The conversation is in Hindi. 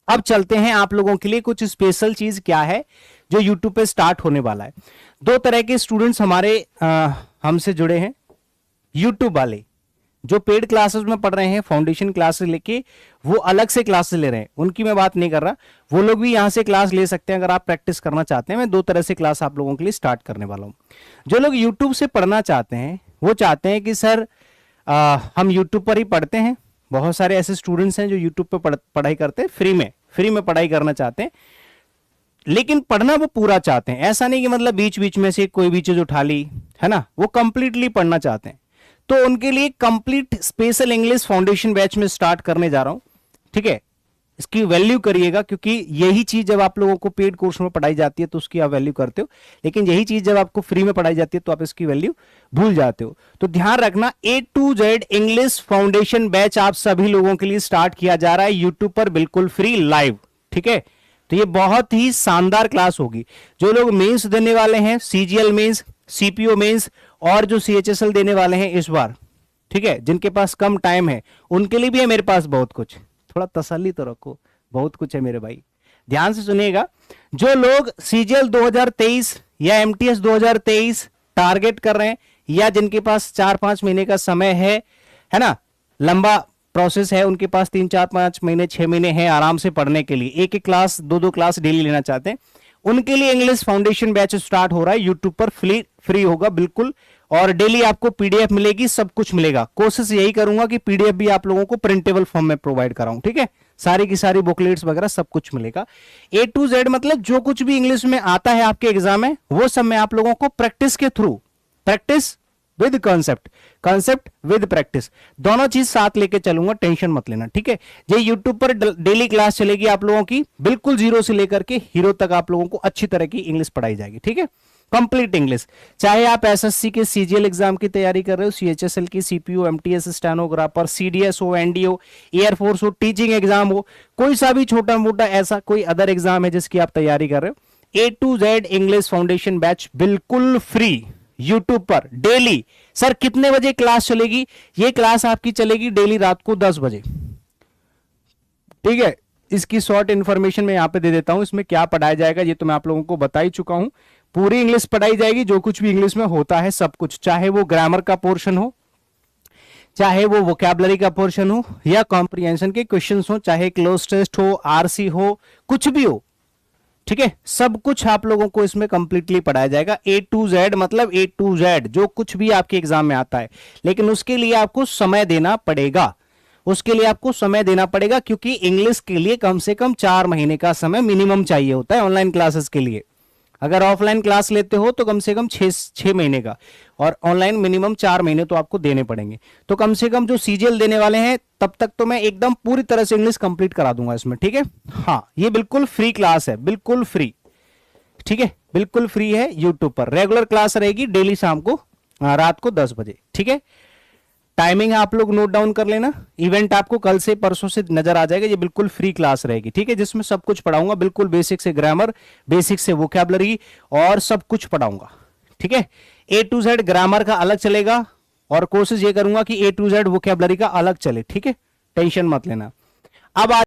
अब चलते हैं आप लोगों के लिए कुछ स्पेशल चीज क्या है जो यूट्यूब पे स्टार्ट होने वाला है। दो तरह के स्टूडेंट्स हमारे हमसे जुड़े हैं। यूट्यूब वाले जो पेड क्लासेस में पढ़ रहे हैं, फाउंडेशन क्लासेस लेके वो अलग से क्लासेस ले रहे हैं, उनकी मैं बात नहीं कर रहा। वो लोग भी यहां से क्लास ले सकते हैं अगर आप प्रैक्टिस करना चाहते हैं। मैं दो तरह से क्लास आप लोगों के लिए स्टार्ट करने वाला हूं। जो लोग यूट्यूब से पढ़ना चाहते हैं वो चाहते हैं कि सर हम यूट्यूब पर ही पढ़ते हैं। बहुत सारे ऐसे स्टूडेंट्स हैं जो यूट्यूब पर पढ़ाई करते हैं, फ्री में पढ़ाई करना चाहते हैं, लेकिन पढ़ना वो पूरा चाहते हैं। ऐसा नहीं कि मतलब बीच बीच में से कोई भी चीज उठा ली, है ना, वो कंप्लीटली पढ़ना चाहते हैं। तो उनके लिए complete special English foundation batch में स्टार्ट करने जा रहा हूं। ठीक है, इसकी वैल्यू करिएगा, क्योंकि यही चीज जब आप लोगों को पेड कोर्स में पढ़ाई जाती है तो उसकी आप वैल्यू करते हो, लेकिन यही चीज जब आपको फ्री में पढ़ाई जाती है तो आप इसकी वैल्यू भूल जाते हो। तो ध्यान रखना, A to Z English foundation batch आप सभी लोगों के लिए स्टार्ट किया जा रहा है यूट्यूब पर, बिल्कुल फ्री लाइव। ठीक है, तो ये बहुत ही शानदार क्लास होगी। जो लोग मेंस देने वाले हैं, CGL मेंस, CPO मेंस और जो CHSL देने वाले हैं इस बार, ठीक है, जिनके पास कम टाइम है उनके लिए भी है मेरे पास बहुत कुछ। थोड़ा तसल्ली तो रखो, बहुत कुछ है मेरे भाई, ध्यान से सुनिएगा। जो लोग CGL 2023 या MTS 2023 टारगेट कर रहे हैं, या जिनके पास 4-5 महीने का समय है ना, लंबा प्रोसेस है, उनके पास 3-4-5 महीने 6 महीने हैं आराम से पढ़ने के लिए, एक एक क्लास 2-2 क्लास डेली लेना चाहते हैं, उनके लिए इंग्लिश फाउंडेशन बैच स्टार्ट हो रहा है यूट्यूब पर, फ्री होगा बिल्कुल। और डेली आपको PDF मिलेगी, सब कुछ मिलेगा। कोशिश यही करूंगा कि PDF भी आप लोगों को प्रिंटेबल फॉर्म में प्रोवाइड कराऊं। ठीक है, सारी की सारी बुकलेट्स वगैरह सब कुछ मिलेगा। A to Z मतलब जो कुछ भी इंग्लिश में आता है आपके एग्जाम में, वो सब मैं आप लोगों को प्रैक्टिस के through, practice with concept, concept with practice, दोनों चीज साथ लेके चलूंगा, टेंशन मत लेना। ठीक है, ये यूट्यूब पर डेली क्लास चलेगी आप लोगों की, बिल्कुल जीरो से लेकर के हीरो तक आप लोगों को अच्छी तरह की इंग्लिश पढ़ाई जाएगी। ठीक है, कंप्लीट इंग्लिश। चाहे आप SSC के CGL एग्जाम की तैयारी कर रहे हो, CHSL की, CPO, MTS स्टेनोग्राफर, CDS हो, NDO, एयरफोर्स हो, टीचिंग एग्जाम हो, कोई सा भी छोटा मोटा ऐसा कोई अदर एग्जाम है जिसकी आप तैयारी कर रहे हो, A to Z English foundation batch बिल्कुल फ्री यूट्यूब पर डेली। सर कितने बजे क्लास चलेगी? ये क्लास आपकी चलेगी डेली रात को 10 बजे। ठीक है, इसकी शॉर्ट इंफॉर्मेशन मैं यहां पे दे देता हूं। इसमें क्या पढ़ाया जाएगा ये तो मैं आप लोगों को बता ही चुका हूं। पूरी इंग्लिश पढ़ाई जाएगी, जो कुछ भी इंग्लिश में होता है सब कुछ, चाहे वो ग्रामर का पोर्शन हो, चाहे वो वोकैबुलरी का पोर्शन हो, या कॉम्प्रिहेंशन के क्वेश्चंस हो, चाहे क्लोज टेस्ट हो, RC हो, कुछ भी हो। ठीक है, सब कुछ आप लोगों को इसमें कंप्लीटली पढ़ाया जाएगा। A to Z मतलब A to Z जो कुछ भी आपके एग्जाम में आता है, लेकिन उसके लिए आपको समय देना पड़ेगा, उसके लिए आपको समय देना पड़ेगा, क्योंकि इंग्लिश के लिए कम से कम 4 महीने का समय मिनिमम चाहिए होता है ऑनलाइन क्लासेस के लिए। अगर ऑफलाइन क्लास लेते हो तो कम से कम 6 महीने का, और ऑनलाइन मिनिमम 4 महीने तो आपको देने पड़ेंगे। तो कम से कम जो CGL देने वाले हैं तब तक तो मैं एकदम पूरी तरह से इंग्लिश कंप्लीट करा दूंगा इसमें। ठीक है, हाँ, ये बिल्कुल फ्री क्लास है, बिल्कुल फ्री। ठीक है, बिल्कुल फ्री है, यूट्यूब पर रेगुलर क्लास रहेगी डेली शाम को रात को 10 बजे। ठीक है, टाइमिंग आप लोग नोट डाउन कर लेना, इवेंट आपको कल से परसों से नजर आ जाएगा। ये बिल्कुल फ्री क्लास रहेगी। ठीक है, जिसमें सब कुछ पढ़ाऊंगा, बिल्कुल बेसिक से ग्रामर, बेसिक से वोकैबुलरी और सब कुछ पढ़ाऊंगा। ठीक है, A to Z ग्रामर का अलग चलेगा, और कोशिश ये करूंगा कि A to Z वोकैबुलरी का अलग चले। ठीक है, टेंशन मत लेना। अब